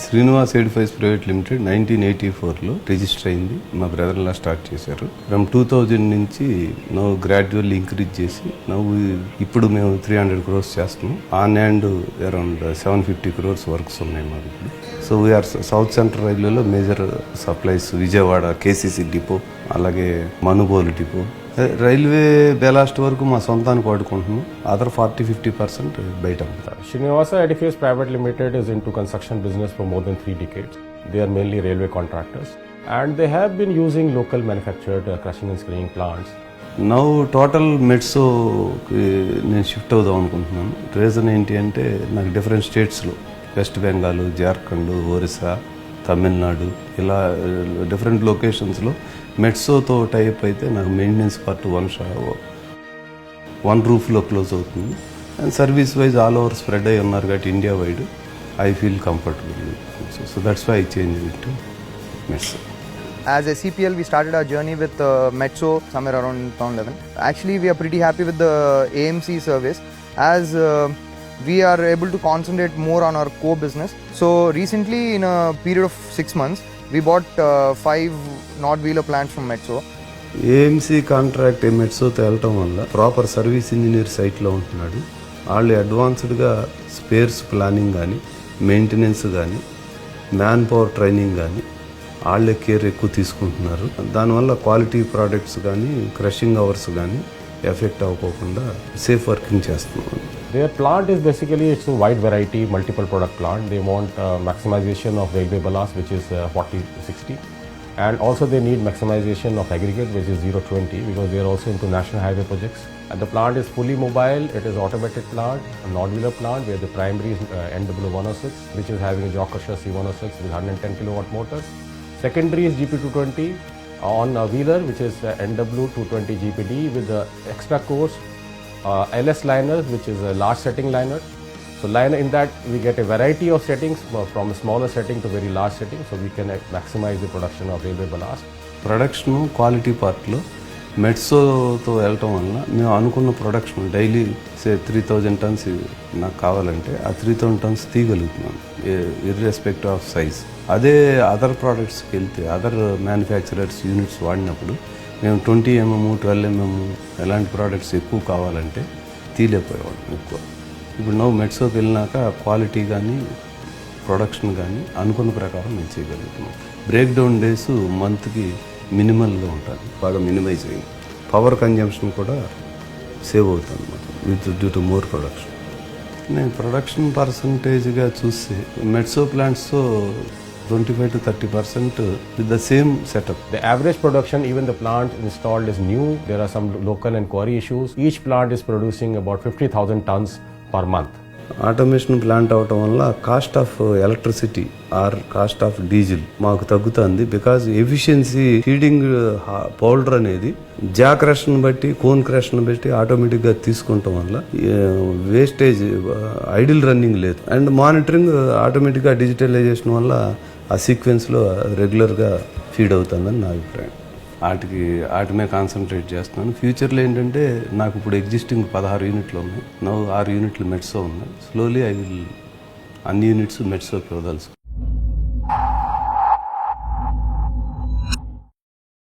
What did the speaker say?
Srinivas edifice private limited 1984లో register అయింది. మా బ్రదర్లా స్టార్ట్ చేశారు. ఫ్రమ్ 2000 నుంచి నవ్వు గ్రాడ్యువల్లీ ఇంక్రీజ్ చేసి ఇప్పుడు మేము 300 crores చేస్తున్నాం. On hand around 750 crores works ఉన్నాయి మాకు ఇప్పుడు. సో వీఆర్ సౌత్ సెంట్రల్ రైల్వేలో major supplies Vijayawada KCC depot, అలాగే మనుబోలు డిపో, రైల్వే బెలాస్ట్ వరకు మా సొంతానికి వాడుకుంటున్నాం. అదర్ 40-50% బయట అమ్ముతారు. Srinivasa Edifice Private Limited is into construction business for more than 3 decades. They are mainly railway contractors and they have been using local manufactured crushing and screening plants. Now total Metso నేను shift అవుదాం అనుకుంటున్నాను. Reason ఏంటి అంటే నాకు different స్టేట్స్లో వెస్ట్ బెంగాల్, జార్ఖండ్, ఒరిస్సా, తమిళనాడు ఇలా different లొకేషన్స్లో మెట్సోతో టైప్ అయితే నాకు మెయింటెనెన్స్ పార్ట్ వన్ రూఫ్లో క్లోజ్ అవుతుంది. And service wise all over spread అయి ఉన్నారు కాబట్టి India wide I feel comfortable. So that's why I change it to Metso. As a CPL, we started our journey with Metso somewhere around 2011. Actually, we are pretty happy with the AMC service as we are able to concentrate more on our core business. So recently, in a period of 6 months, we bought 5 Nord Wheeler plants from Metso. AMC contract మెట్సోతో వెళ్ళటం వల్ల proper service engineer సైట్లో ఉంటున్నాడు. వాళ్ళు అడ్వాన్స్డ్గా spares planning కానీ, maintenance కానీ, man power training కానీ వాళ్ళే కేర్ ఎక్కువ తీసుకుంటున్నారు. దానివల్ల క్వాలిటీ ప్రోడక్ట్స్ కానీ, క్రషింగ్ అవర్స్ కానీ ఎఫెక్ట్ అవ్వకుండా సేఫ్ వర్కింగ్ చేస్తున్నాం. Their plant is basically, it's a wide variety, multiple product plant. They want maximization of railway ballast, which is 40-60. And also they need maximization of aggregate, which is 0-20, because they are also into national highway projects. And the plant is fully mobile. It is automated plant, a Nord Wheeler plant, where the primary is NW106, which is having a jaw crusher C106 with 110 kilowatt motor. Secondary is GP220 on a wheeler, which is NW220 GPD with the extra course LS liner, which is a large setting liner. So liner, in that we get a variety of settings from a smaller setting to very large setting, so we can maximize the production of railway ballast. Production quality పార్ట్లో మెట్సోతో వెళ్ళటం వల్ల మేము అనుకున్న production daily 3000 tons నాకు కావాలంటే ఆ 3000 tons తీయగలుగుతున్నాం irrespective of size. అదే other ప్రోడక్ట్స్కి వెళ్తే అదర్ మ్యానుఫ్యాక్చరర్స్ యూనిట్స్ వాడినప్పుడు మేము 20 mm, 12 mm ఎలాంటి ప్రోడక్ట్స్ ఎక్కువ కావాలంటే తీయలేకపోయేవాళ్ళం ఎక్కువ. ఇప్పుడు నవ్వు మెట్సోకి వెళ్ళినాక క్వాలిటీ కానీ, ప్రొడక్షన్ కానీ అనుకున్న ప్రకారం మేము చేయగలుగుతున్నాం. బ్రేక్ డౌన్ డేస్ మంత్కి మినిమల్గా ఉంటుంది, బాగా మినిమైజ్ అయింది. పవర్ కన్జంప్షన్ కూడా సేవ్ అవుతుంది అన్నమాట with due to more production. నేను ప్రొడక్షన్ పర్సంటేజ్గా చూస్తే మెట్సో ప్లాంట్స్తో 25-30% with the same setup. The average production, even the plant installed is new. There are some local and quarry issues. Each plant is producing about 50,000 tons per month. Automation plant అవటం వల్ల cost of electricity or cost of diesel మాకు తగ్గుతుంది. Because efficiency feeding powder అనేది జా క్రష్ను బట్టి, cone క్రష్ను బట్టి ఆటోమేటిక్గా తీసుకుంటాం వల్ల వేస్టేజ్ ఐడిల్ రన్నింగ్ లేదు. అండ్ మానిటరింగ్ ఆటోమేటిక్గా డిజిటలైజేషన్ వల్ల ఆ సీక్వెన్స్లో రెగ్యులర్గా ఫీడ్ అవుతుందని నా అభిప్రాయం. వాటి మీద కాన్సన్ట్రేట్ చేస్తున్నాను. ఫ్యూచర్లో ఏంటంటే నాకు ఇప్పుడు ఎగ్జిస్టింగ్ 16 యూనిట్లు ఉన్నాయి. 6 యూనిట్లు మెట్సో ఉన్నాయి. స్లోలీ అన్ని యూనిట్స్ మెట్సోకి వదలుసు.